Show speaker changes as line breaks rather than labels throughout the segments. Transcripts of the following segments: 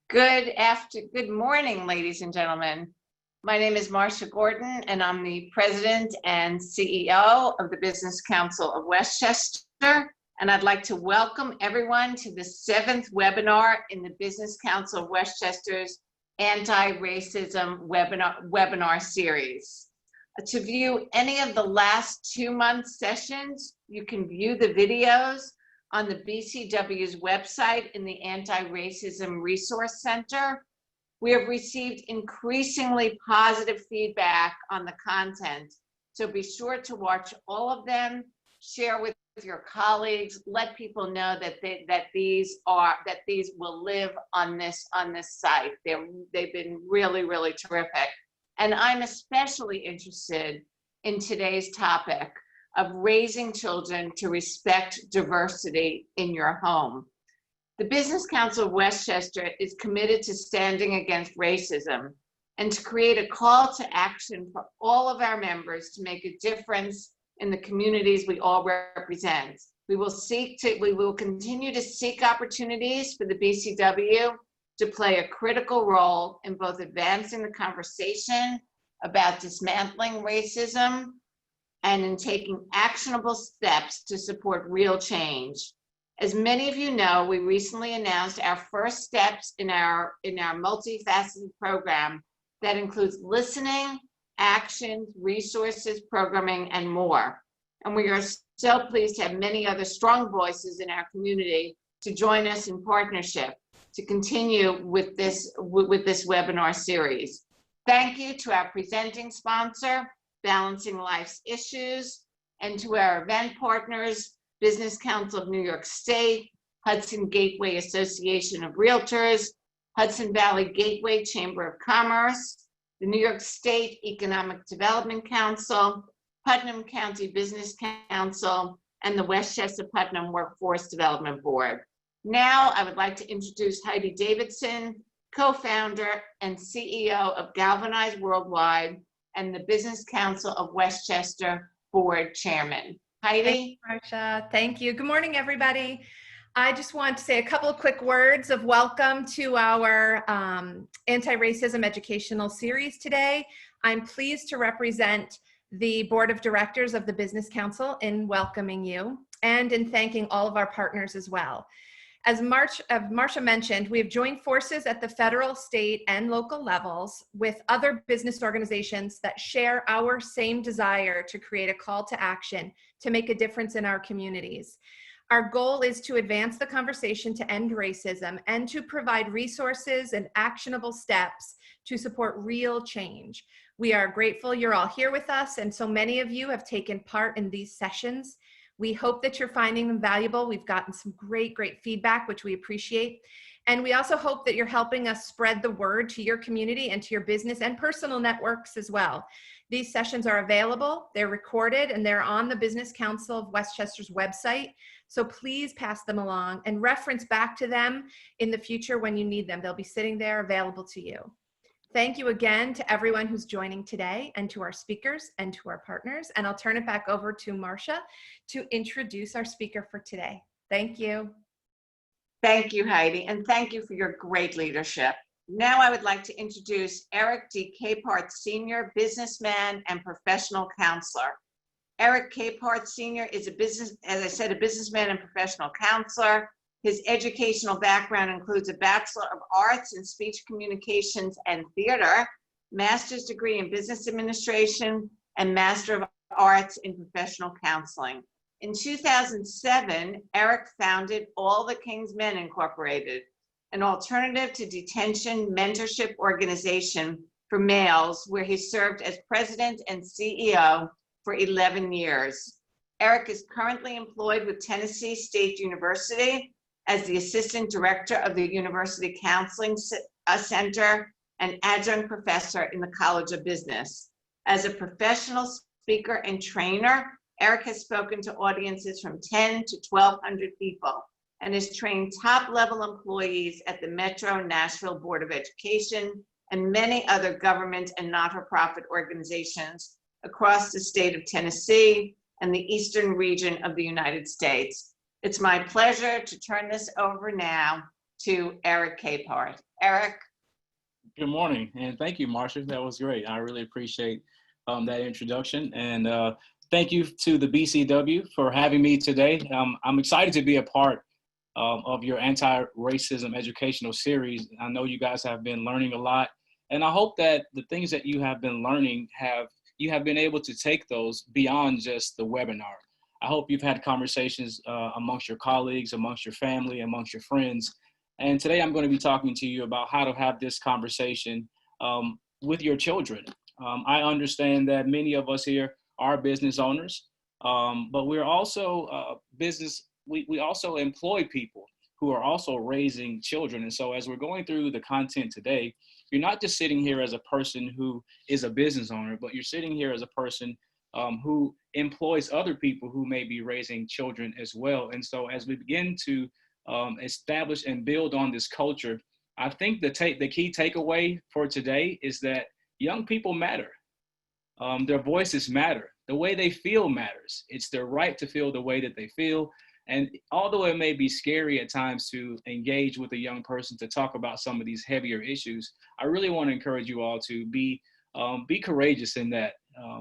Good morning, ladies and gentlemen. My name is Marcia Gordon, and I'm the President and CEO of the Business Council of Westchester. And I'd like to welcome everyone to the 7th webinar in the Business Council of Westchester's Anti-Racism webinar series. To view any of the last 2 month sessions, you can view the videos on the BCW's website in the Anti-Racism Resource Center. We have received increasingly positive feedback on the content, so be sure to watch all of them, share with your colleagues, let people know that these will live on this site. They've been really terrific, and I'm especially interested in today's topic of raising children to respect diversity in your home. The Business Council of Westchester is committed to standing against racism and to create a call to action for all of our members to make a difference in the communities we all represent. We will continue to seek opportunities for the BCW to play a critical role in both advancing the conversation about dismantling racism and in taking actionable steps to support real change. As many of you know, we recently announced our first steps in our multifaceted program that includes listening, actions, resources, programming, and more. And we are so pleased to have many other strong voices in our community to join us in partnership to continue with this webinar series. Thank you to our presenting sponsor, Balancing Life's Issues, and to our event partners, Business Council of New York State, Hudson Gateway Association of Realtors, Hudson Valley Gateway Chamber of Commerce, the New York State Economic Development Council, Putnam County Business Council, and the Westchester Putnam Workforce Development Board. Now, I would like to introduce Heidi Davidson, co-founder and CEO of Galvanize Worldwide, and the Business Council of Westchester Board Chairman. Heidi?
Thank you, Marcia. Thank you. Good morning, everybody. I just want to say a couple of quick words of welcome to our anti-racism educational series today. I'm pleased to represent the Board of Directors of the Business Council in welcoming you and in thanking all of our partners as well. As Marcia mentioned, we have joined forces at the federal, state, and local levels with other business organizations that share our same desire to create a call to action to make a difference in our communities. Our goal is to advance the conversation to end racism and to provide resources and actionable steps to support real change. We are grateful you're all here with us, and so many of you have taken part in these sessions. We hope that you're finding them valuable. We've gotten some great feedback, which we appreciate. And we also hope that you're helping us spread the word to your community and to your business and personal networks as well. These sessions are available, they're recorded, and they're on the Business Council of Westchester's website. So please pass them along and reference back to them in the future when you need them. They'll be sitting there available to you. Thank you again to everyone who's joining today and to our speakers and to our partners. And I'll turn it back over to Marcia to introduce our speaker for today. Thank you.
Thank you, Heidi, and thank you for your great leadership. Now I would like to introduce Eric D. Capehart Sr., businessman and professional counselor. Eric Capehart Sr. is a businessman and professional counselor. His educational background includes a Bachelor of Arts in Speech Communications and Theater, Master's degree in Business Administration, and Master of Arts in Professional Counseling. In 2007, Eric founded All the King's Men Incorporated, an alternative to detention mentorship organization for males, where he served as president and CEO for 11 years. Eric is currently employed with Tennessee State University as the Assistant Director of the University Counseling Center and Adjunct Professor in the College of Business. As a professional speaker and trainer, Eric has spoken to audiences from 10 to 1,200 people and has trained top-level employees at the Metro Nashville Board of Education and many other government and not-for-profit organizations across the state of Tennessee and the eastern region of the United States. It's my pleasure to turn this over now to Eric Capehart. Eric?
Good morning, and thank you, Marsha. That was great. I really appreciate that introduction, and thank you to the BCW for having me today. I'm excited to be a part of your anti-racism educational series. I know you guys have been learning a lot, and I hope that the things that you have been learning you have been able to take those beyond just the webinar. I hope you've had conversations amongst your colleagues, amongst your family, amongst your friends. And today I'm going to be talking to you about how to have this conversation with your children. I understand that many of us here are business owners, but we're also we also employ people who are also raising children. And so as we're going through the content today, you're not just sitting here as a person who is a business owner, but you're sitting here as a person who employs other people who may be raising children as well. And so as we begin to establish and build on this culture, I think the key takeaway for today is that young people matter. Their voices matter. The way they feel matters. It's their right to feel the way that they feel. And although it may be scary at times to engage with a young person to talk about some of these heavier issues, I really want to encourage you all to be courageous in that.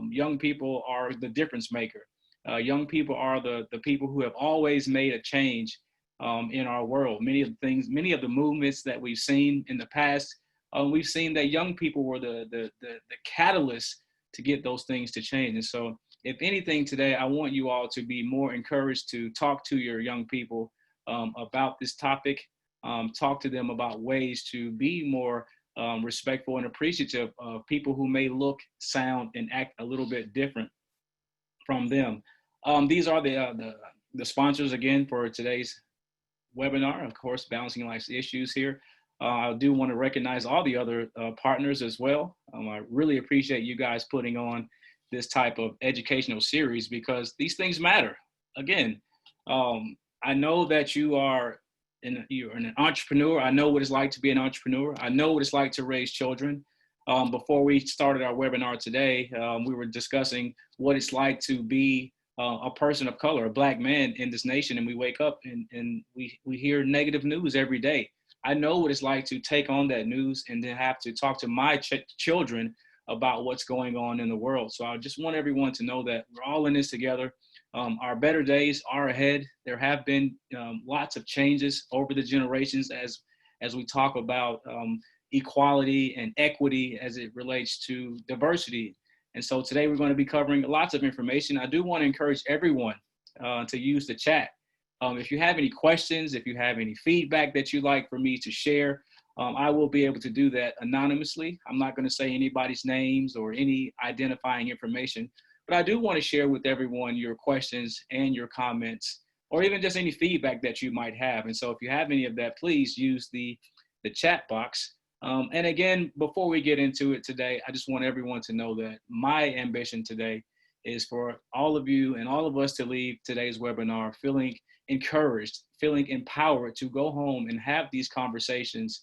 Young people are the difference maker. Young people are the people who have always made a change in our world. Many of the movements that we've seen in the past, we've seen that young people were the catalyst to get those things to change. And so if anything today, I want you all to be more encouraged to talk to your young people about this topic, talk to them about ways to be more respectful and appreciative of people who may look, sound, and act a little bit different from them. These are the sponsors again for today's webinar, of course, Balancing Life's Issues here. I do want to recognize all the other partners as well. I really appreciate you guys putting on this type of educational series because these things matter. Again, I know that you're an entrepreneur. I know what it's like to be an entrepreneur. I know what it's like to raise children. Before we started our webinar today, we were discussing what it's like to be a person of color, a Black man in this nation, and we wake up and we hear negative news every day. I know what it's like to take on that news and then have to talk to my children about what's going on in the world. So I just want everyone to know that we're all in this together. Our better days are ahead. There have been lots of changes over the generations as we talk about equality and equity as it relates to diversity. And so today we're going to be covering lots of information. I do want to encourage everyone to use the chat. If you have any questions, if you have any feedback that you'd like for me to share, I will be able to do that anonymously. I'm not going to say anybody's names or any identifying information, but I do want to share with everyone your questions and your comments, or even just any feedback that you might have. And so if you have any of that, please use the chat box. And again, before we get into it today, I just want everyone to know that my ambition today is for all of you and all of us to leave today's webinar feeling encouraged, feeling empowered to go home and have these conversations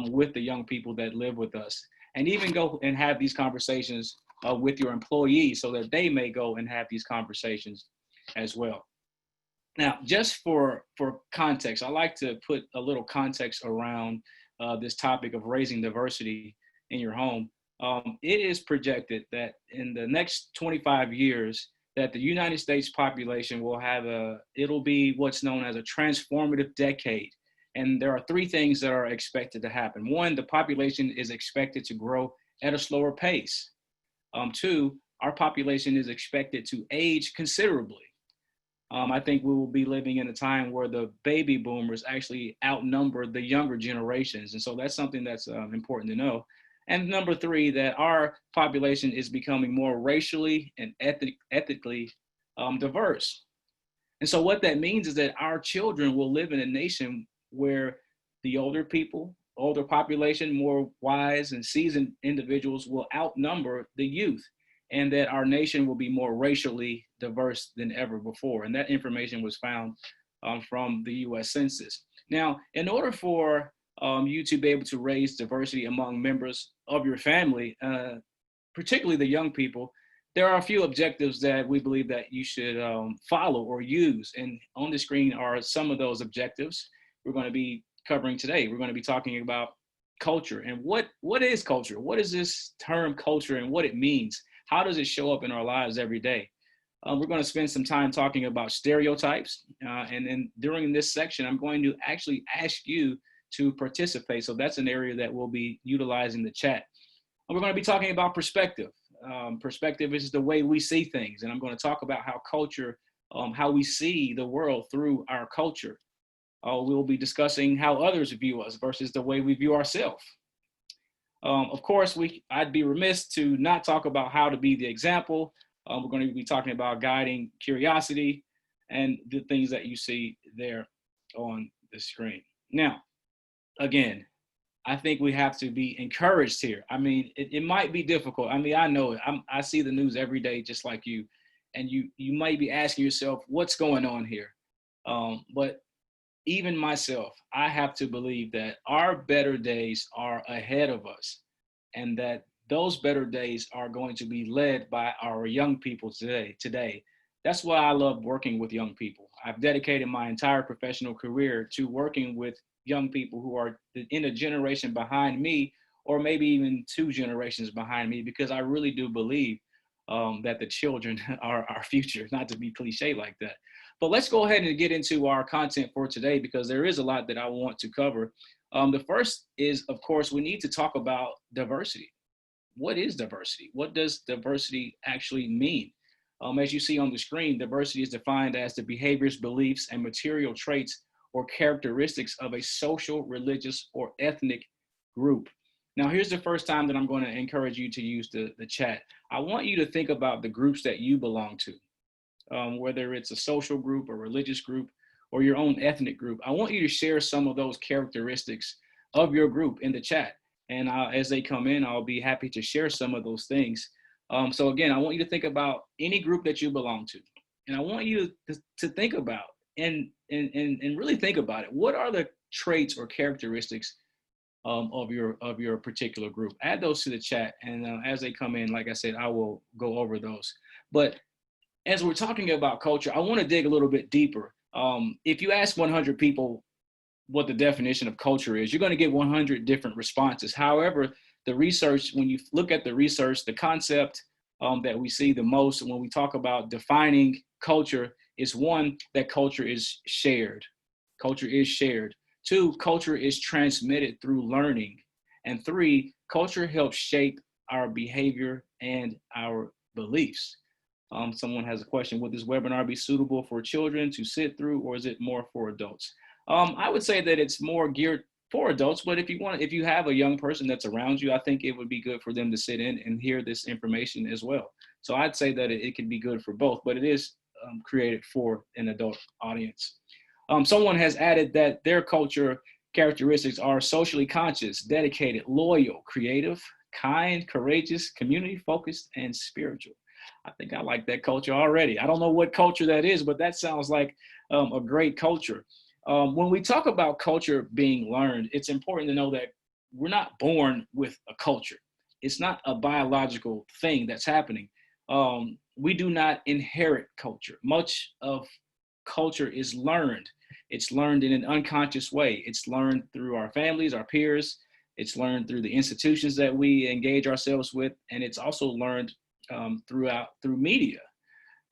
with the young people that live with us, and even go and have these conversations with your employees so that they may go and have these conversations as well. Now, just for context, I like to put a little context around this topic of raising diversity in your home. It is projected that in the next 25 years, that the United States population will it'll be what's known as a transformative decade. And there are three things that are expected to happen. One, the population is expected to grow at a slower pace. Two, our population is expected to age considerably. I think we will be living in a time where the baby boomers actually outnumber the younger generations. And so that's something that's important to know. And number three, that our population is becoming more racially and ethically diverse. And so what that means is that our children will live in a nation where the older population, more wise and seasoned individuals will outnumber the youth, and that our nation will be more racially diverse than ever before. And that information was found from the US Census. Now, in order for you to be able to raise diversity among members of your family, particularly the young people, there are a few objectives that we believe that you should follow or use. And on the screen are some of those objectives. We're going to be covering today. We're going to be talking about culture and what is culture? What is this term culture and what it means? How does it show up in our lives every day? We're going to spend some time talking about stereotypes. And then during this section, I'm going to actually ask you to participate. So that's an area that we'll be utilizing the chat. And we're going to be talking about perspective. Perspective is the way we see things. And I'm going to talk about how culture, how we see the world through our culture. We'll be discussing how others view us versus the way we view ourselves. Of course, I'd be remiss to not talk about how to be the example. We're going to be talking about guiding curiosity and the things that you see there on the screen. Now, again, I think we have to be encouraged here. I mean, it might be difficult. I mean, I know it. I see the news every day just like you, and you might be asking yourself, what's going on here? But even myself, I have to believe that our better days are ahead of us, and that those better days are going to be led by our young people today. That's why I love working with young people. I've dedicated my entire professional career to working with young people who are in a generation behind me, or maybe even 2 generations behind me, because I really do believe that the children are our future, not to be cliche like that. But let's go ahead and get into our content for today, because there is a lot that I want to cover. The first is, of course, we need to talk about diversity. What is diversity? What does diversity actually mean? As you see on the screen, diversity is defined as the behaviors, beliefs, and material traits or characteristics of a social, religious, or ethnic group. Now, here's the first time that I'm going to encourage you to use the chat. I want you to think about the groups that you belong to, whether it's a social group, a religious group, or your own ethnic group. I want you to share some of those characteristics of your group in the chat. And as they come in, I'll be happy to share some of those things. So again, I want you to think about any group that you belong to. And I want you to think about and really think about it. What are the traits or characteristics of your particular group? Add those to the chat. And as they come in, like I said, I will go over those. But as we're talking about culture, I want to dig a little bit deeper. If you ask 100 people what the definition of culture is, you're going to get 100 different responses. However, the research, when you look at the research, the concept that we see the most when we talk about defining culture is, 1, that culture is shared. Culture is shared. 2, culture is transmitted through learning. And 3, culture helps shape our behavior and our beliefs. Someone has a question: would this webinar be suitable for children to sit through, or is it more for adults? I would say that it's more geared for adults, but if you have a young person that's around you, I think it would be good for them to sit in and hear this information as well. So I'd say that it could be good for both, but it is created for an adult audience. Someone has added that their culture characteristics are socially conscious, dedicated, loyal, creative, kind, courageous, community focused, and spiritual. I think I like that culture already. I don't know what culture that is, but that sounds like a great culture. When we talk about culture being learned, it's important to know that we're not born with a culture. It's not a biological thing that's happening. We do not inherit culture. Much of culture is learned. It's learned in an unconscious way. It's learned through our families, our peers. It's learned through the institutions that we engage ourselves with. And it's also learned through media.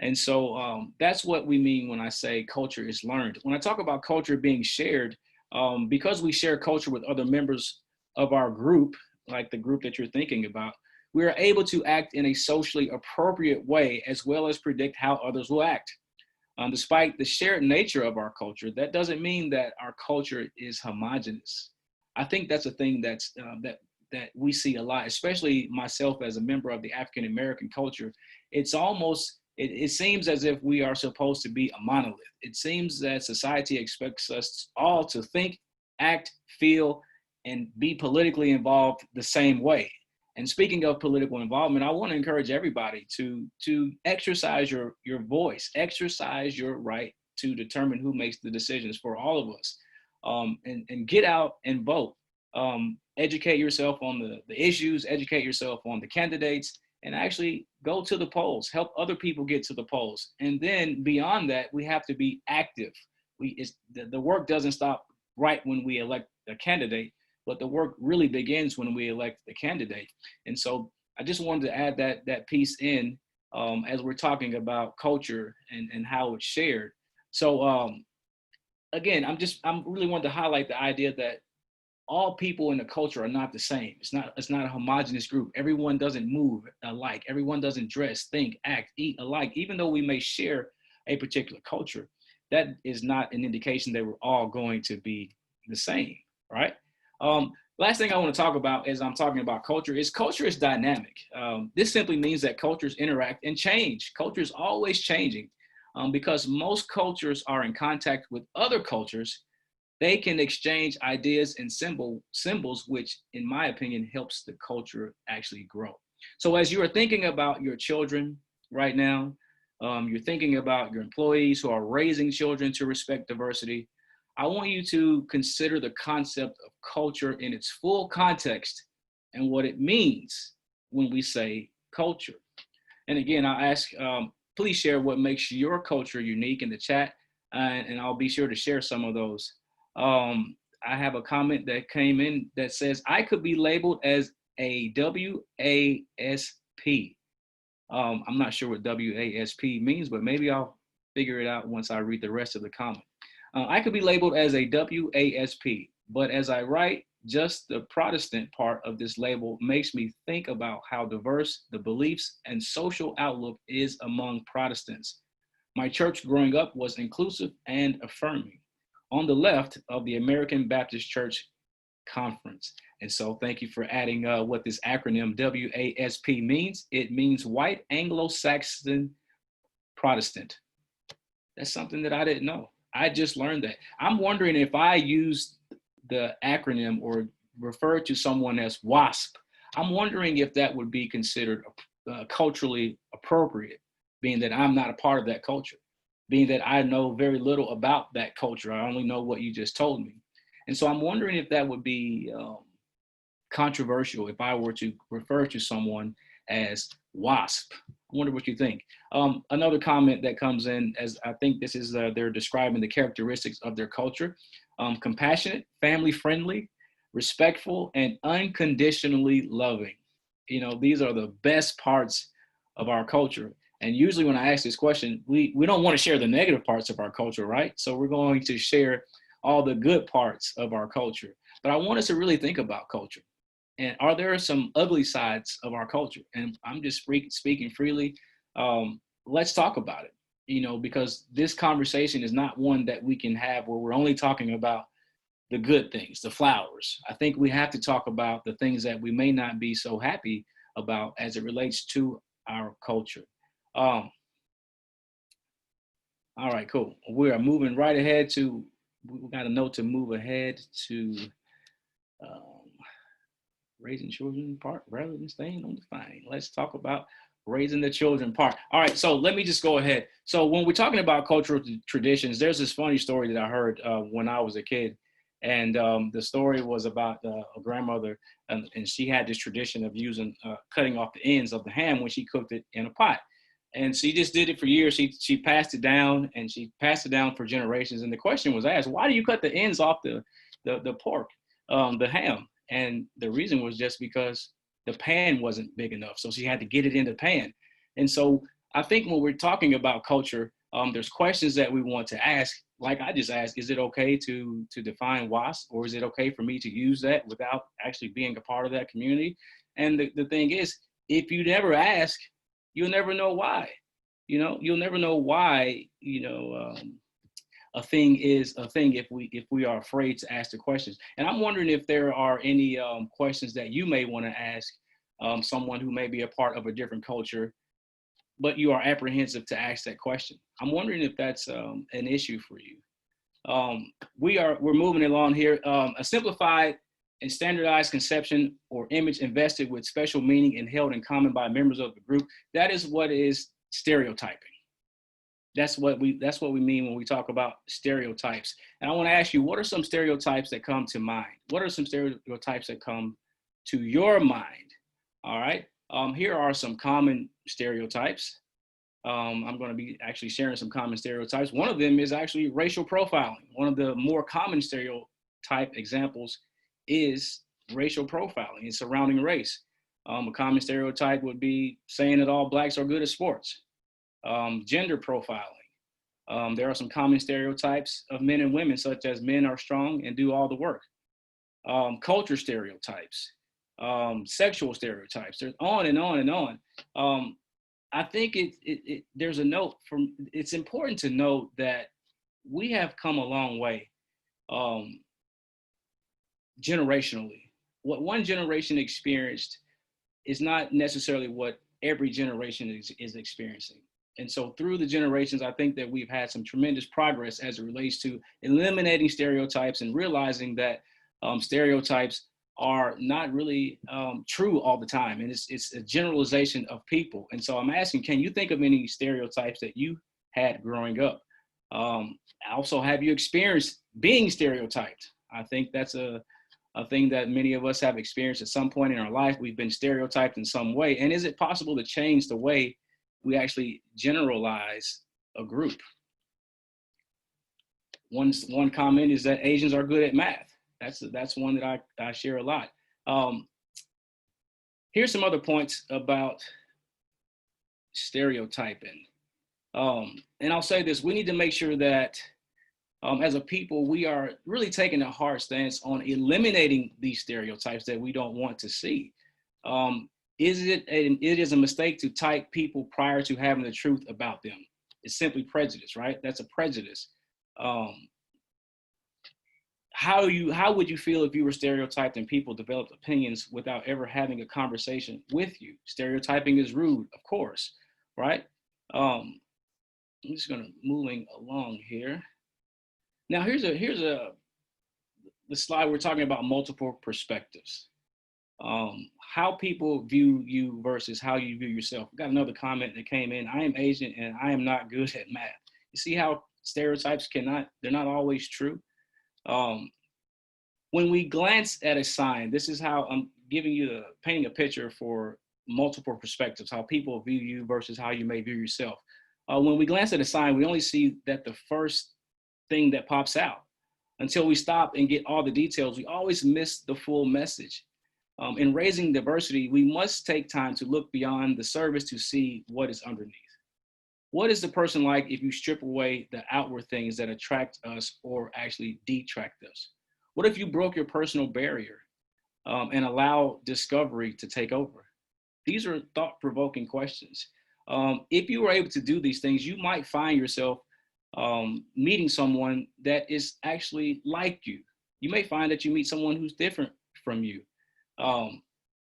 And so that's what we mean when I say culture is learned. When I talk about culture being shared, because we share culture with other members of our group, like the group that you're thinking about, we are able to act in a socially appropriate way, as well as predict how others will act. Despite the shared nature of our culture, that doesn't mean that our culture is homogenous. I think that's a thing that we see a lot, especially myself as a member of the African American culture. It's almost, it seems as if we are supposed to be a monolith. It seems that society expects us all to think, act, feel, and be politically involved the same way. And speaking of political involvement, I want to encourage everybody to exercise your voice, exercise your right to determine who makes the decisions for all of us, and get out and vote. Educate yourself on the issues, educate yourself on the candidates, and actually go to the polls, help other people get to the polls. And then beyond that, we have to be active. The work doesn't stop right when we elect a candidate, but the work really begins when we elect the candidate. And so I just wanted to add that piece in as we're talking about culture and how it's shared. So again, I'm really wanted to highlight the idea that all people in the culture are not the same. It's not a homogenous group. Everyone doesn't move alike. Everyone doesn't dress, think, act, eat alike. Even though we may share a particular culture, that is not an indication that we're all going to be the same, right? Last thing I want to talk about as I'm talking about culture is dynamic. This simply means that cultures interact and change. Culture is always changing because most cultures are in contact with other cultures. They can exchange ideas and symbols, which in my opinion helps the culture actually grow. So as you are thinking about your children right now, you're thinking about your employees who are raising children to respect diversity, I want you to consider the concept of culture in its full context and what it means when we say culture. And again, I ask, please share what makes your culture unique in the chat, and I'll be sure to share some of those. I have a comment that came in that says, I could be labeled as a WASP. I'm not sure what WASP means, but maybe I'll figure it out once I read the rest of the comment. I could be labeled as a WASP, but as I write, just the Protestant part of this label makes me think about how diverse the beliefs and social outlook is among Protestants. My church growing up was inclusive and affirming on the left of the American Baptist Church Conference. And so thank you for adding what this acronym WASP means. It means White Anglo-Saxon Protestant. That's something that I didn't know. I just learned that. I'm wondering if I used the acronym or refer to someone as WASP, I'm wondering if that would be considered culturally appropriate, being that I'm not a part of that culture, being that I know very little about that culture. I only know what you just told me. And so I'm wondering if that would be controversial if I were to refer to someone as WASP. I wonder what you think. Another comment that comes in, as I think this is, they're describing the characteristics of their culture: compassionate, family friendly, respectful, and unconditionally loving. You know, these are the best parts of our culture. And usually when I ask this question, we don't want to share the negative parts of our culture, right? So we're going to share all the good parts of our culture. But I want us to really think about culture. And are there some ugly sides of our culture? And I'm just speaking freely. Let's talk about it, you know, because this conversation is not one that we can have where we're only talking about the good things, the flowers. I think we have to talk about the things that we may not be so happy about as it relates to our culture. All right, cool. We are moving right ahead to, we got a note to move ahead to raising children part rather than staying on the fine. Let's talk about raising the children part. All right, so let me just go ahead. So when we're talking about cultural traditions, there's this funny story that I heard when I was a kid. And the story was about a grandmother, and she had this tradition of using, cutting off the ends of the ham when she cooked it in a pot. And she just did it for years. She passed it down, and she passed it down for generations. And the question was asked, why do you cut the ends off the pork, the ham? And the reason was just because the pan wasn't big enough. So she had to get it in the pan. And so I think when we're talking about culture, there's questions that we want to ask. Like I just asked, is it okay to define WASP, or is it okay for me to use that without actually being a part of that community? And the thing is, if you never ask, you'll never know why. You know, you'll never know why, you know, a thing is a thing if we are afraid to ask the questions. And I'm wondering if there are any questions that you may want to ask someone who may be a part of a different culture, but you are apprehensive to ask that question. I'm wondering if that's an issue for you. We're moving along here. A simplified and standardized conception or image invested with special meaning and held in common by members of the group. That is what is stereotyping. That's what we mean when we talk about stereotypes. And I want to ask you, what are some stereotypes that come to mind? What are some stereotypes that come to your mind? All right. Here are some common stereotypes. I'm going to be actually sharing some common stereotypes. One of them is actually racial profiling. One of the more common stereotype examples is racial profiling and surrounding race. A common stereotype would be saying that all blacks are good at sports. Gender profiling. There are some common stereotypes of men and women, such as men are strong and do all the work. Culture stereotypes, sexual stereotypes. There's on and on and on. I think there's a note from. It's important to note that we have come a long way generationally. What one generation experienced is not necessarily what every generation is experiencing. And so through the generations, I think that we've had some tremendous progress as it relates to eliminating stereotypes and realizing that stereotypes are not really true all the time. And it's a generalization of people. And so I'm asking, can you think of any stereotypes that you had growing up? Also, have you experienced being stereotyped? I think that's a thing that many of us have experienced at some point in our life. We've been stereotyped in some way. And is it possible to change the way we actually generalize a group? One comment is that Asians are good at math. That's one that I share a lot. Here's some other points about stereotyping. And I'll say this, we need to make sure that as a people, we are really taking a hard stance on eliminating these stereotypes that we don't want to see. It is a mistake to type people prior to having the truth about them. It's simply prejudice, right? That's a prejudice. How would you feel if you were stereotyped and people developed opinions without ever having a conversation with you? Stereotyping is rude, of course, right? I'm just gonna moving along here. Now here's the slide. We're talking about multiple perspectives. How people view you versus how you view yourself. Got another comment that came in. I am Asian and I am not good at math. You see how stereotypes they're not always true. When we glance at a sign, this is how I'm painting a picture for multiple perspectives, how people view you versus how you may view yourself. When we glance at a sign, we only see that the first thing that pops out. Until we stop and get all the details, we always miss the full message. In raising diversity, we must take time to look beyond the surface to see what is underneath. What is the person like if you strip away the outward things that attract us or actually detract us? What if you broke your personal barrier and allow discovery to take over? These are thought-provoking questions. If you were able to do these things, you might find yourself meeting someone that is actually like you. You may find that you meet someone who's different from you.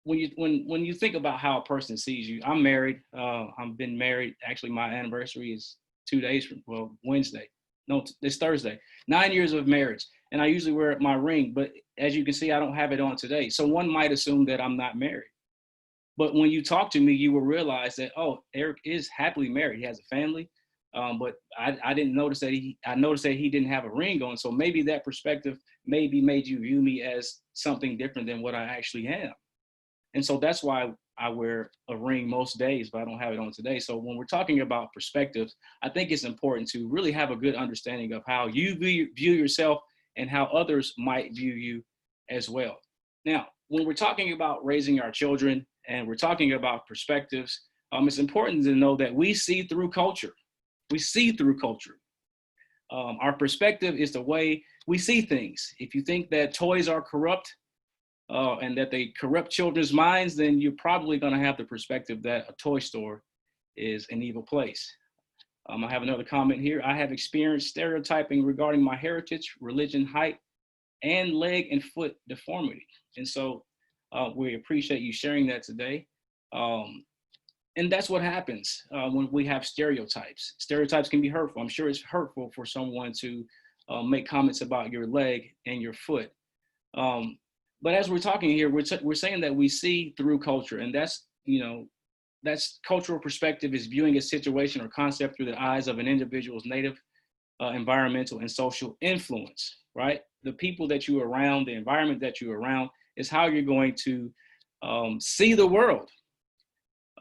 When you think about how a person sees you, I'm married. I've been married. Actually, my anniversary is 2 days from, Wednesday. No, it's Thursday. 9 years of marriage. And I usually wear my ring, but as you can see, I don't have it on today. So one might assume that I'm not married. But when you talk to me, you will realize that, oh, Eric is happily married. He has a family. But I didn't notice that I noticed that he didn't have a ring on. So maybe that perspective maybe made you view me as something different than what I actually am. And so that's why I wear a ring most days, but I don't have it on today. So when we're talking about perspectives, I think it's important to really have a good understanding of how you view yourself and how others might view you as well. Now, when we're talking about raising our children and we're talking about perspectives, it's important to know that we see through culture. We see through culture. Our perspective is the way we see things. If you think that toys are corrupt and that they corrupt children's minds, then you're probably going to have the perspective that a toy store is an evil place. I have another comment here. I have experienced stereotyping regarding my heritage, religion, height, and leg and foot deformity. And so we appreciate you sharing that today. And that's what happens when we have stereotypes. Stereotypes can be hurtful. I'm sure it's hurtful for someone to make comments about your leg and your foot. But as we're talking here, we're saying that we see through culture, and that's cultural perspective is viewing a situation or concept through the eyes of an individual's native, environmental, and social influence, right? The people that you're around, the environment that you're around is how you're going to see the world.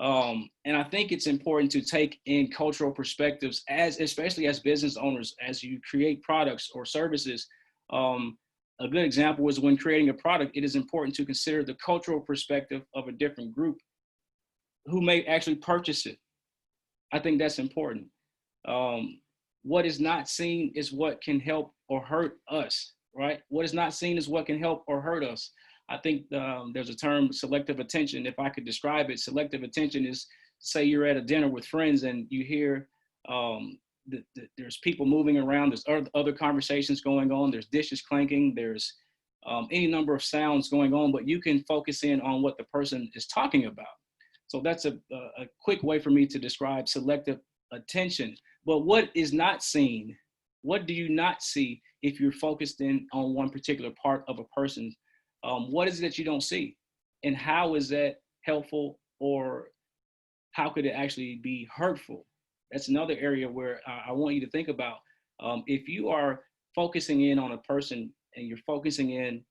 And I think it's important to take in cultural perspectives, especially as business owners, as you create products or services. A good example is when creating a product, it is important to consider the cultural perspective of a different group who may actually purchase it. I think that's important. What is not seen is what can help or hurt us, right? What is not seen is what can help or hurt us. I think there's a term, selective attention. If I could describe it, selective attention is, say you're at a dinner with friends and you hear there's people moving around, there's other conversations going on, there's dishes clanking, there's any number of sounds going on, but you can focus in on what the person is talking about. So that's a quick way for me to describe selective attention. But what is not seen? What do you not see if you're focused in on one particular part of a person? What is it that you don't see? And how is that helpful, or how could it actually be hurtful? That's another area where I want you to think about. If you are focusing in on a person and you're focusing in,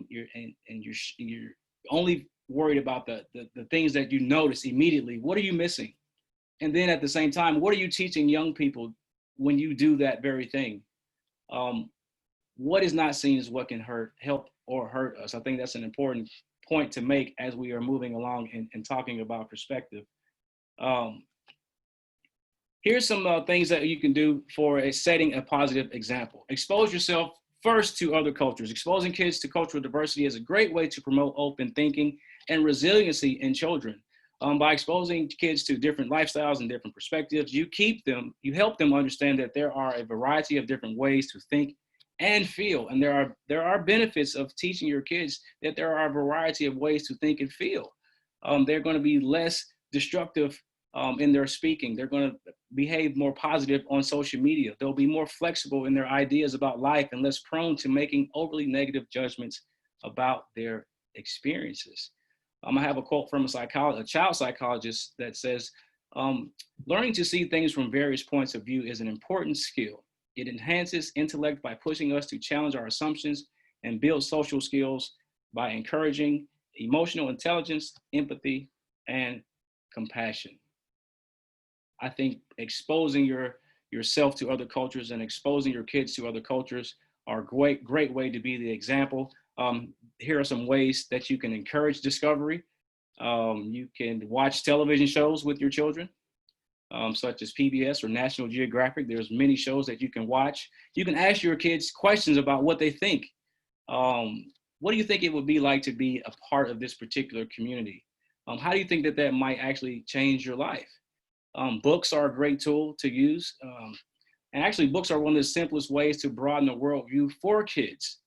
you're only worried about the things that you notice immediately, what are you missing? And then at the same time, what are you teaching young people when you do that very thing? What is not seen is what can help or hurt us. I think that's an important point to make as we are moving along and talking about perspective. Here's some things that you can do for setting a positive example. Expose yourself first to other cultures. Exposing kids to cultural diversity is a great way to promote open thinking and resiliency in children. By exposing kids to different lifestyles and different perspectives, you help them understand that there are a variety of different ways to think and feel. And there are benefits of teaching your kids that there are a variety of ways to think and feel. They're going to be less destructive in their speaking. They're going to behave more positive on social media. They'll be more flexible in their ideas about life and less prone to making overly negative judgments about their experiences. I have a quote from a child psychologist that says, learning to see things from various points of view is an important skill. It enhances intellect by pushing us to challenge our assumptions and build social skills by encouraging emotional intelligence, empathy, and compassion. I think exposing yourself to other cultures and exposing your kids to other cultures are a great way to be the example. Here are some ways that you can encourage discovery. You can watch television shows with your children, such as PBS or National Geographic. There's many shows that you can watch. You can ask your kids questions about what they think. What do you think it would be like to be a part of this particular community? How do you think that might actually change your life? Books are a great tool to use. And actually, books are one of the simplest ways to broaden the worldview for kids.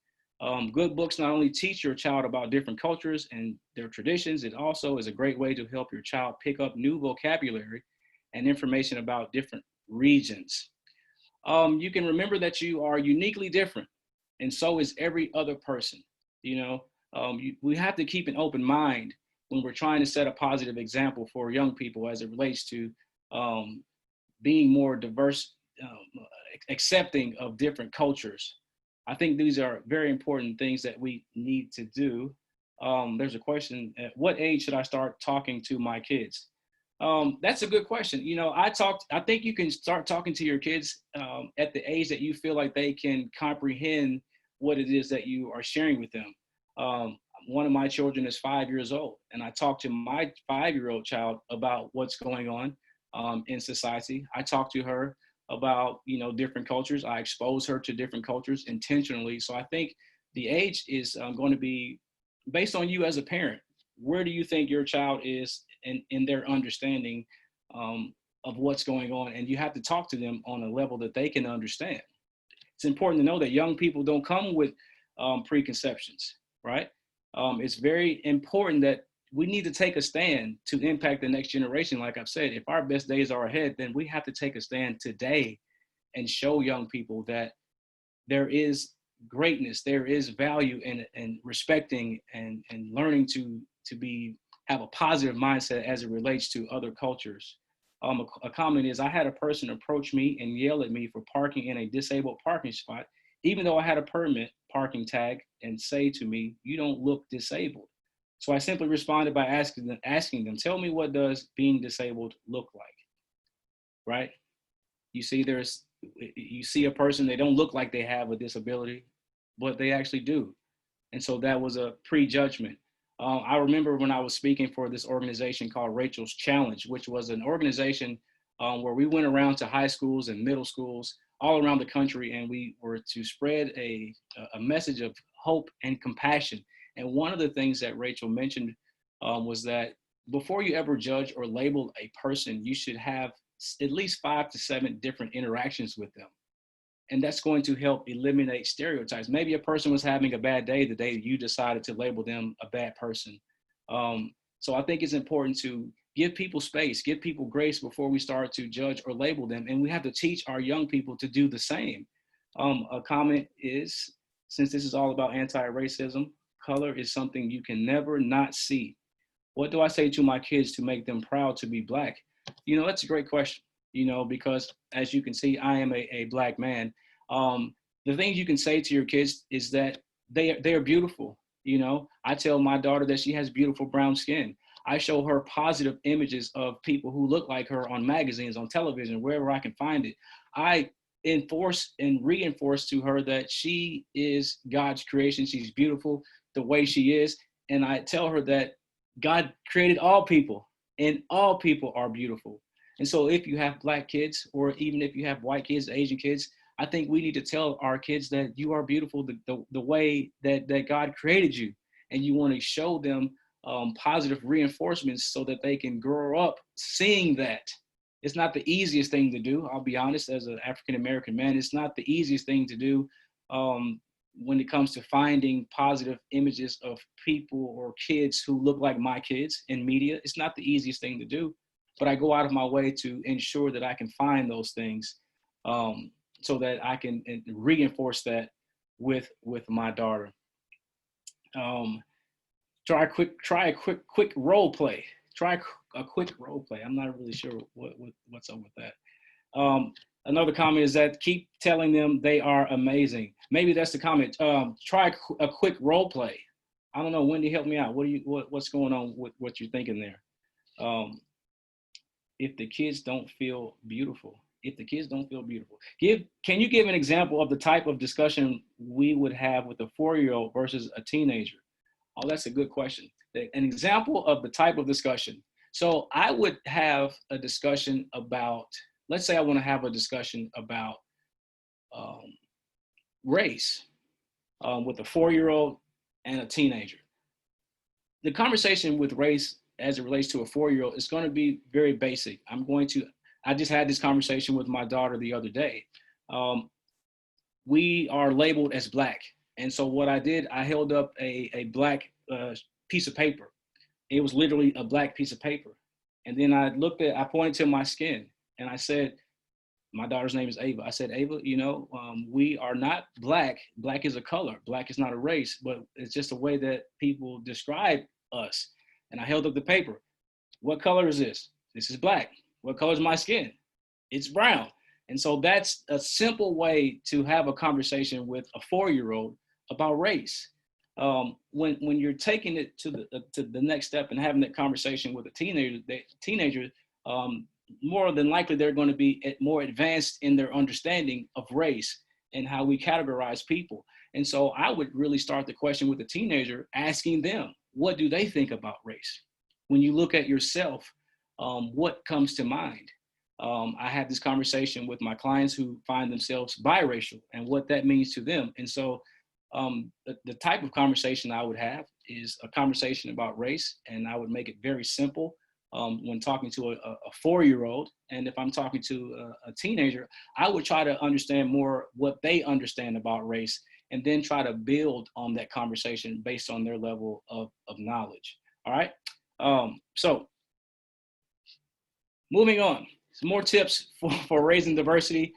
Good books not only teach your child about different cultures and their traditions, it also is a great way to help your child pick up new vocabulary and information about different regions. You can remember that you are uniquely different, and so is every other person. We have to keep an open mind when we're trying to set a positive example for young people as it relates to being more diverse, accepting of different cultures. I think these are very important things that we need to do. There's a question, at what age should I start talking to my kids? That's a good question. I think you can start talking to your kids at the age that you feel like they can comprehend what it is that you are sharing with them. One of my children is 5 years old, and I talk to my 5-year-old child about what's going on in society. I talk to her about different cultures. I expose her to different cultures intentionally. So I think the age is going to be based on you as a parent. Where do you think your child is in their understanding of what's going on? And you have to talk to them on a level that they can understand. It's important to know that young people don't come with preconceptions, right? It's very important that we need to take a stand to impact the next generation. Like I've said, if our best days are ahead, then we have to take a stand today and show young people that there is greatness, there is value in respecting and learning to have a positive mindset as it relates to other cultures. A comment is, I had a person approach me and yell at me for parking in a disabled parking spot, even though I had a permit parking tag, and say to me, "You don't look disabled." So I simply responded by asking them, tell me, what does being disabled look like, right? You see a person, they don't look like they have a disability. but they actually do. And so that was a prejudgment. I remember when I was speaking for this organization called Rachel's Challenge, which was an organization where we went around to high schools and middle schools all around the country, and we were to spread a message of hope and compassion. And one of the things that Rachel mentioned was that before you ever judge or label a person, you should have at least 5 to 7 different interactions with them. And that's going to help eliminate stereotypes. Maybe a person was having a bad day the day you decided to label them a bad person. So I think it's important to give people space, give people grace before we start to judge or label them. And we have to teach our young people to do the same. A comment is, since this is all about anti-racism, color is something you can never not see. What do I say to my kids to make them proud to be Black? You know, that's a great question, you know, because as you can see, I am a Black man. The things you can say to your kids is that they are beautiful. You know, I tell my daughter that she has beautiful brown skin. I show her positive images of people who look like her on magazines, on television, wherever I can find it. I enforce and reinforce to her that she is God's creation. She's beautiful the way she is. And I tell her that God created all people and all people are beautiful. And so if you have Black kids, or even if you have white kids, Asian kids, I think we need to tell our kids that you are beautiful the way that God created you. And you want to show them positive reinforcements so that they can grow up seeing that. It's not the easiest thing to do. I'll be honest, as an African-American man, it's not the easiest thing to do when it comes to finding positive images of people or kids who look like my kids in media. It's not the easiest thing to do, but I go out of my way to ensure that I can find those things so that I can reinforce that with my daughter. Try a quick role play. Try a quick role play. I'm not really sure what's up with that. Another comment is that keep telling them they are amazing. Maybe that's the comment. Try a quick role play. I don't know. Wendy, help me out. What's going on with what you're thinking there? If the kids don't feel beautiful. If the kids don't feel beautiful. Can you give an example of the type of discussion we would have with a 4-year-old versus a teenager? Oh, that's a good question. An example of the type of discussion. So I would have a discussion about, let's say I want to have a discussion about race with a 4-year-old and a teenager. The conversation with race as it relates to a 4-year-old is going to be very basic. I just had this conversation with my daughter the other day. We are labeled as Black. And so what I did, I held up a black piece of paper. It was literally a black piece of paper. And then I pointed to my skin and I said, my daughter's name is Ava. I said, Ava, you know, we are not Black. Black is a color. Black is not a race, but it's just a way that people describe us. And I held up the paper. What color is this? This is Black. What color is my skin? It's brown. And so that's a simple way to have a conversation with a 4-year-old about race. When you're taking it to the next step and having that conversation with a teenager, more than likely they're going to be more advanced in their understanding of race and how we categorize people. And so I would really start the question with a teenager, asking them, what do they think about race? When you look at yourself, what comes to mind? I have this conversation with my clients who find themselves biracial and what that means to them. And so the type of conversation I would have is a conversation about race, and I would make it very simple when talking to a 4-year-old. And if I'm talking to a teenager, I would try to understand more what they understand about race and then try to build on that conversation based on their level of knowledge. All right. So moving on, some more tips for raising diversity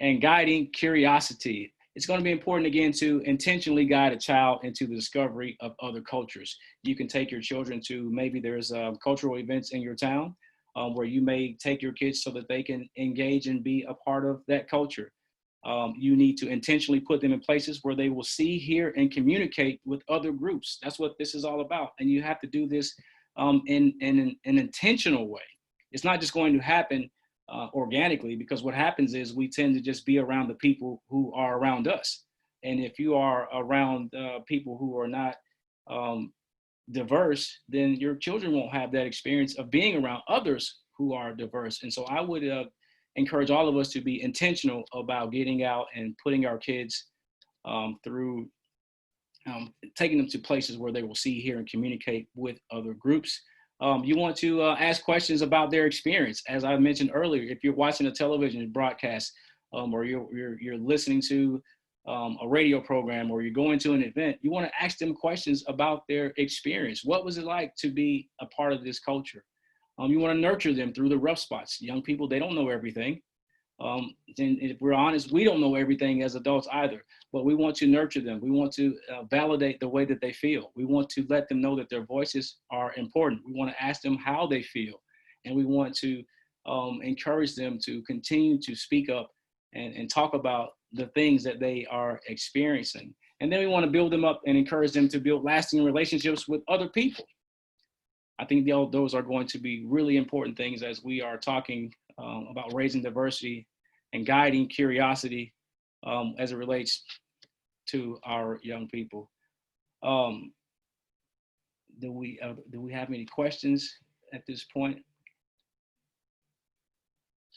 and guiding curiosity. It's going to be important, again, to intentionally guide a child into the discovery of other cultures. You can take your children to, maybe there's cultural events in your town where you may take your kids so that they can engage and be a part of that culture. You need to intentionally put them in places where they will see, hear, and communicate with other groups. That's what this is all about. And you have to do this in an intentional way. It's not just going to happen organically, because what happens is we tend to just be around the people who are around us. And if you are around people who are not diverse, then your children won't have that experience of being around others who are diverse. And so I would encourage all of us to be intentional about getting out and putting our kids through taking them to places where they will see, hear, and communicate with other groups. You want to ask questions about their experience. As I mentioned earlier, if you're watching a television broadcast or you're listening to a radio program or you're going to an event, you want to ask them questions about their experience. What was it like to be a part of this culture? You want to nurture them through the rough spots. Young people, they don't know everything. And if we're honest, we don't know everything as adults either, but we want to nurture them. We want to validate the way that they feel. We want to let them know that their voices are important. We want to ask them how they feel. And we want to encourage them to continue to speak up and talk about the things that they are experiencing. And then we want to build them up and encourage them to build lasting relationships with other people. I think those are going to be really important things as we are talking about raising diversity and guiding curiosity as it relates to our young people. Do we have any questions at this point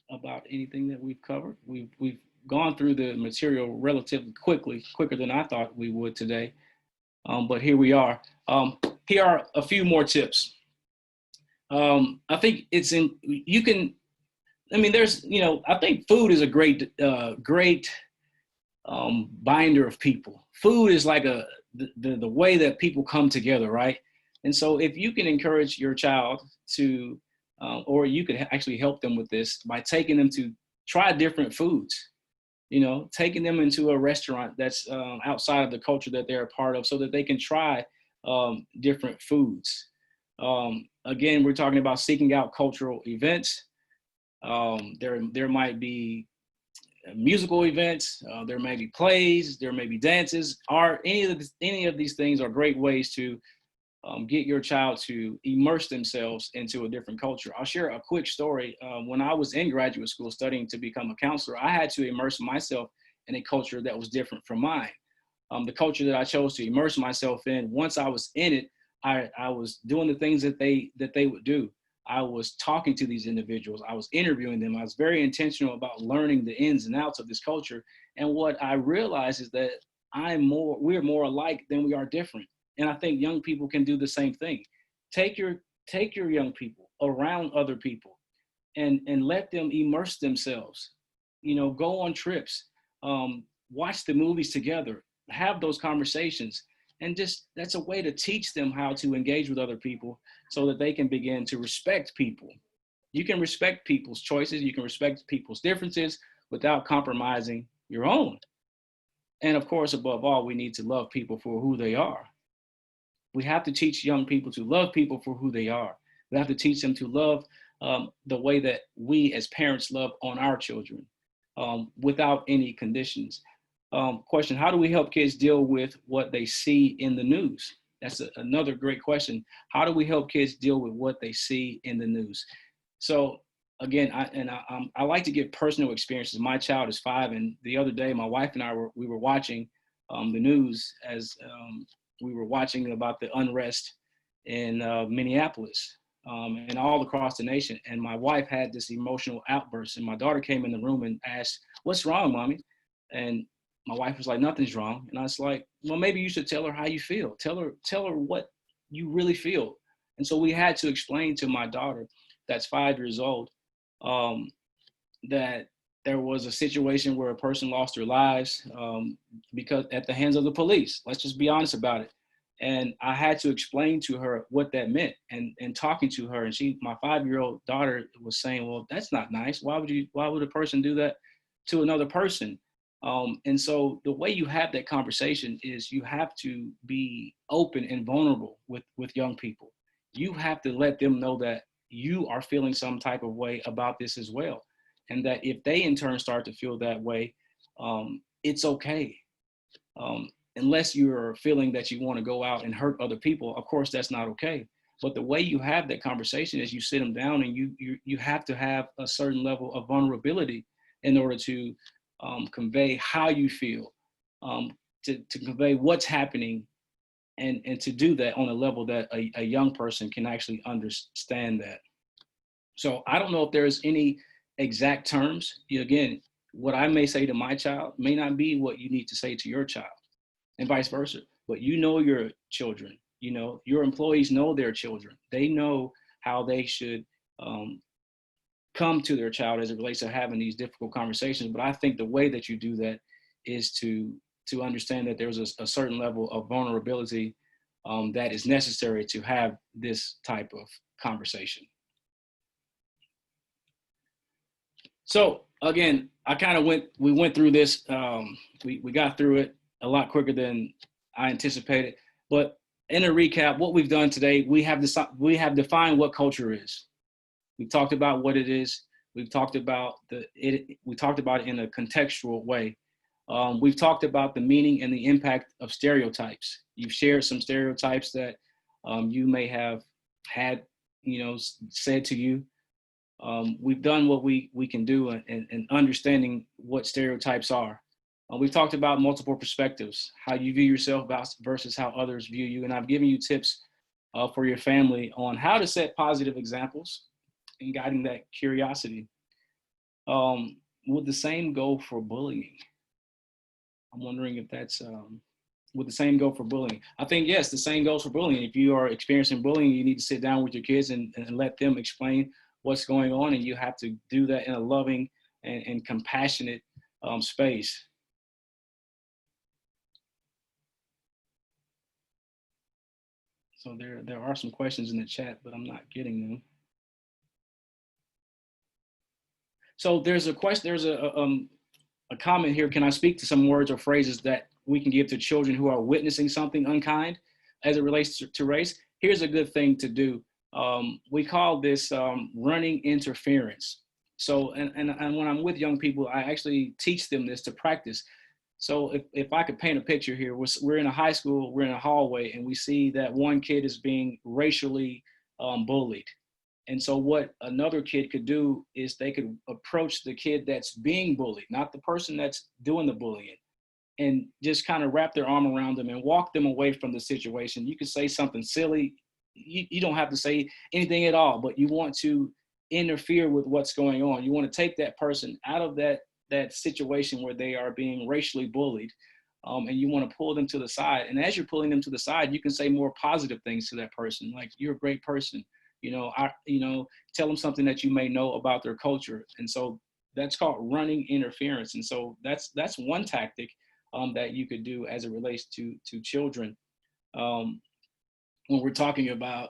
about anything that we've covered? We've gone through the material relatively quicker than I thought we would today, but here we are. Here are a few more tips. I think I think food is a great binder of people. Food is like the way that people come together, right? And so if you can encourage your child to, or you could actually help them with this by taking them to try different foods, taking them into a restaurant that's outside of the culture that they're a part of so that they can try different foods. Again, we're talking about seeking out cultural events. There might be musical events, there may be plays, there may be dances, art. Any of these things are great ways to get your child to immerse themselves into a different culture. I'll share a quick story. When I was in graduate school studying to become a counselor, I had to immerse myself in a culture that was different from mine. The culture that I chose to immerse myself in, once I was in it, I was doing the things that they would do. I was talking to these individuals. I was interviewing them. I was very intentional about learning the ins and outs of this culture. And what I realized is that we're more alike than we are different. And I think young people can do the same thing. Take your young people around other people and let them immerse themselves. Go on trips, watch the movies together, have those conversations. And that's a way to teach them how to engage with other people so that they can begin to respect people. You can respect people's choices. You can respect people's differences without compromising your own. And of course, above all, we need to love people for who they are. We have to teach young people to love people for who they are. We have to teach them to love the way that we as parents love on our children without any conditions. Question, how do we help kids deal with what they see in the news? That's another great question. How do we help kids deal with what they see in the news? So again, I like to give personal experiences. My child is 5, and the other day, my wife and I were watching the news as we were watching about the unrest in Minneapolis and all across the nation. And my wife had this emotional outburst, and my daughter came in the room and asked, "What's wrong, Mommy?" And my wife was like, "Nothing's wrong." And I was like, "Well, maybe you should tell her how you feel. Tell her what you really feel." And so we had to explain to my daughter, that's 5 years old, that there was a situation where a person lost their lives because at the hands of the police. Let's just be honest about it. And I had to explain to her what that meant, and talking to her, and my 5-year-old daughter was saying, "Well, that's not nice. Why would a person do that to another person?" And so the way you have that conversation is you have to be open and vulnerable with young people. You have to let them know that you are feeling some type of way about this as well. And that if they in turn start to feel that way, it's okay. Unless you're feeling that you want to go out and hurt other people, of course, that's not okay. But the way you have that conversation is you sit them down, and you have to have a certain level of vulnerability in order to convey how you feel, to convey what's happening, and to do that on a level that a young person can actually understand that. So I don't know if there's any exact terms. Again, what I may say to my child may not be what you need to say to your child, and vice versa. But you know your children. Your employees know their children. They know how they should come to their child as it relates to having these difficult conversations. But I think the way that you do that is to understand that there's a certain level of vulnerability that is necessary to have this type of conversation. So again, we went through this, we got through it a lot quicker than I anticipated. But in a recap, what we've done today, we have defined what culture is. We talked about what it is. We've talked about we talked about it in a contextual way. We've talked about the meaning and the impact of stereotypes. You've shared some stereotypes that you may have had, said to you. We've done what we can do in understanding what stereotypes are. We've talked about multiple perspectives, how you view yourself versus how others view you. And I've given you tips for your family on how to set positive examples and guiding that curiosity. Would the same go for bullying? I'm wondering if that's, would the same go for bullying? I think, yes, the same goes for bullying. If you are experiencing bullying, you need to sit down with your kids and let them explain what's going on. And you have to do that in a loving and compassionate space. So there are some questions in the chat, but I'm not getting them. So there's a question, there's a comment here. Can I speak to some words or phrases that we can give to children who are witnessing something unkind as it relates to race? Here's a good thing to do. We call this running interference. So, and when I'm with young people, I actually teach them this to practice. So if I could paint a picture here, we're in a high school, we're in a hallway, and we see that one kid is being racially bullied. And so what another kid could do is they could approach the kid that's being bullied, not the person that's doing the bullying, and just kind of wrap their arm around them and walk them away from the situation. You could say something silly. You don't have to say anything at all, but you want to interfere with what's going on. You want to take that person out of that situation where they are being racially bullied, and you want to pull them to the side. And as you're pulling them to the side, you can say more positive things to that person, like, you're a great person. Tell them something that you may know about their culture. And so that's called running interference. And so that's one tactic that you could do as it relates to children when we're talking about,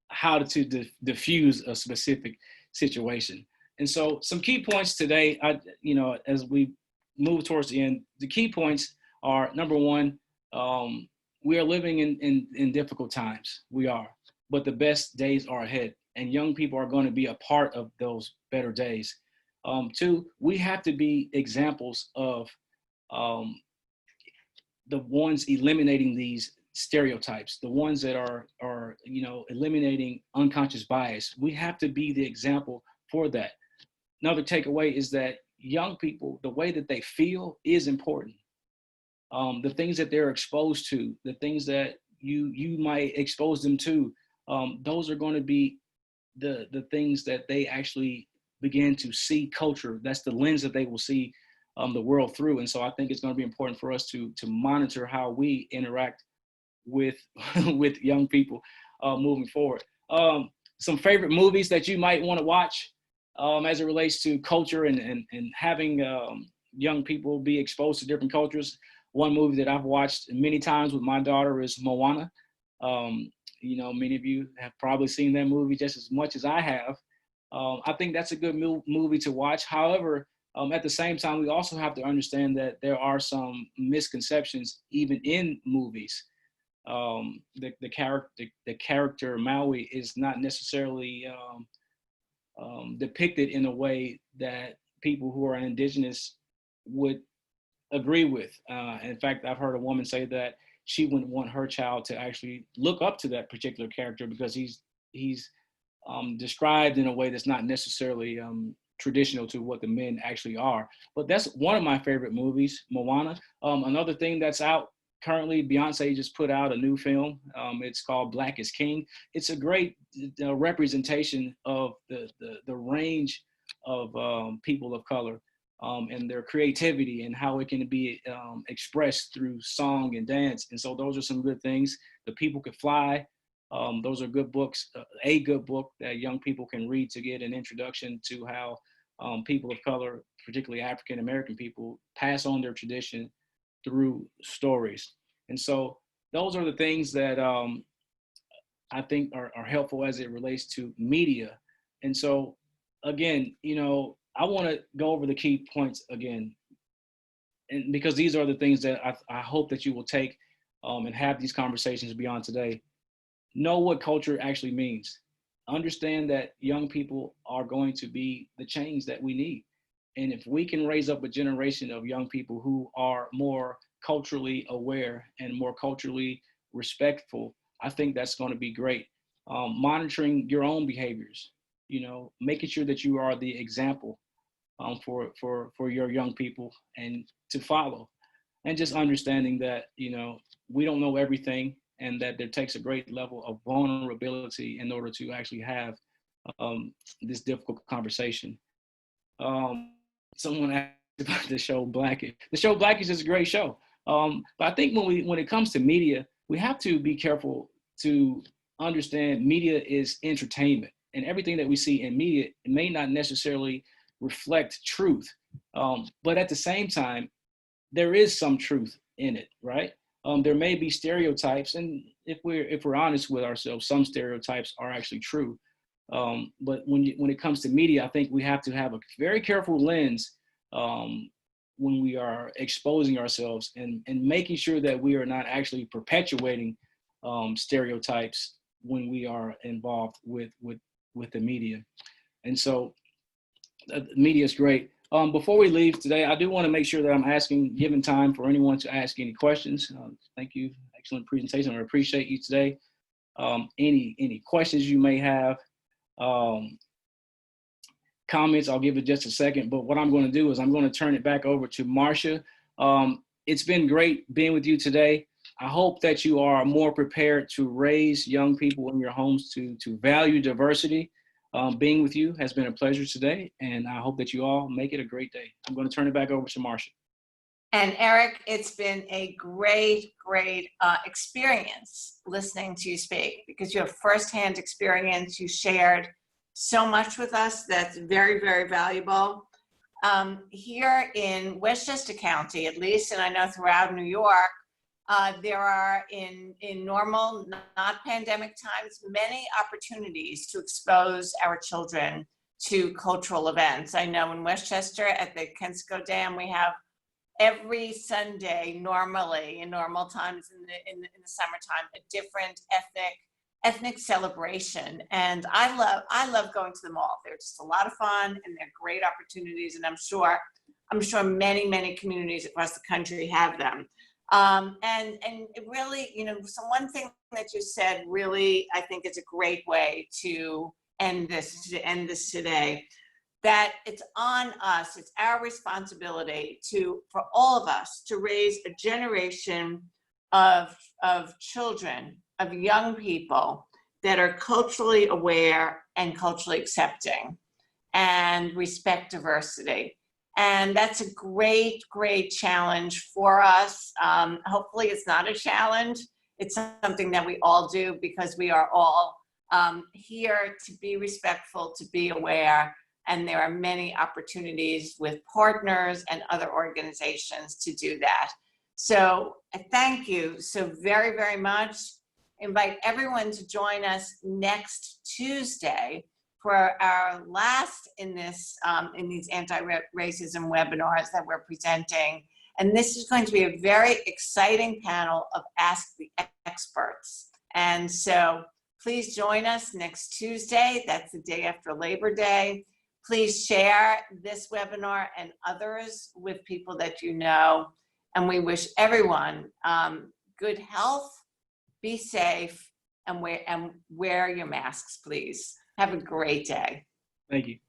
how to diffuse a specific situation. And so some key points today, as we move towards the end, the key points are, number one, we are living in difficult times. We are. But the best days are ahead, and young people are going to be a part of those better days. Two, we have to be examples of the ones eliminating these stereotypes, the ones that are eliminating unconscious bias. We have to be the example for that. Another takeaway is that young people, the way that they feel is important. The things that they're exposed to, the things that you might expose them to, those are going to be the things that they actually begin to see culture. That's the lens that they will see the world through. And so I think it's going to be important for us to monitor how we interact with with young people moving forward. Some favorite movies that you might want to watch as it relates to culture and having young people be exposed to different cultures. One movie that I've watched many times with my daughter is Moana. Many of you have probably seen that movie just as much as I have. I think that's a good movie to watch. However, at the same time, we also have to understand that there are some misconceptions even in movies. The character Maui is not necessarily depicted in a way that people who are indigenous would agree with. In fact, I've heard a woman say that she wouldn't want her child to actually look up to that particular character because he's described in a way that's not necessarily traditional to what the men actually are. But that's one of my favorite movies, Moana. Another thing that's out currently, Beyonce just put out a new film. It's called Black is King. It's a great representation of the range of people of color and their creativity and how it can be expressed through song and dance. And so those are some good things. The People Could Fly. Those are good books, a good book that young people can read to get an introduction to how people of color, particularly African American people, pass on their tradition through stories. And so those are the things that I think are helpful as it relates to media. And so again, I want to go over the key points again, and because these are the things that I hope that you will take and have these conversations beyond today. Know what culture actually means. Understand that young people are going to be the change that we need. And if we can raise up a generation of young people who are more culturally aware and more culturally respectful, I think that's going to be great. Monitoring your own behaviors, making sure that you are the example for your young people and to follow, and just understanding that we don't know everything, and that there takes a great level of vulnerability in order to actually have this difficult conversation. Someone asked about the show Blackish. The show Blackish is a great show, but I think when it comes to media, we have to be careful to understand media is entertainment, and everything that we see in media may not necessarily reflect truth, but at the same time, there is some truth in it, right? There may be stereotypes, and if we're honest with ourselves, some stereotypes are actually true. But when it comes to media, I think we have to have a very careful lens when we are exposing ourselves and making sure that we are not actually perpetuating stereotypes when we are involved with the media. And so media is great. Before we leave today, I do want to make sure that I'm giving time for anyone to ask any questions. Thank you. Excellent presentation. I appreciate you today. Any questions you may have, comments, I'll give it just a second. But what I'm going to do is I'm going to turn it back over to Marcia. It's been great being with you today. I hope that you are more prepared to raise young people in your homes to value diversity. Being with you has been a pleasure today, and I hope that you all make it a great day. I'm going to turn it back over to Marcia.
And Eric, it's been a great experience listening to you speak, because you have firsthand experience. You shared so much with us that's very, very valuable. Here in Westchester County, at least, and I know throughout New York, there are in normal, not pandemic times, many opportunities to expose our children to cultural events. I know in Westchester at the Kensico Dam, we have every Sunday, normally in normal times in the summertime, a different ethnic celebration. And I love going to them all. They're just a lot of fun, and they're great opportunities. And I'm sure many communities across the country have them. And it really, so one thing that you said really, I think is a great way to end this today, that it's on us, it's our responsibility for all of us to raise a generation of children, of young people that are culturally aware and culturally accepting and respect diversity. And that's a great challenge for us. Hopefully it's not a challenge. It's something that we all do, because we are all here to be respectful, to be aware, and there are many opportunities with partners and other organizations to do that. So I thank you so very, very much. Invite everyone to join us next Tuesday for our last in these anti-racism webinars that we're presenting. And this is going to be a very exciting panel of Ask the Experts. And so please join us next Tuesday. That's the day after Labor Day. Please share this webinar and others with people that you know. And we wish everyone good health, be safe, and wear your masks, please. Have a great day.
Thank you.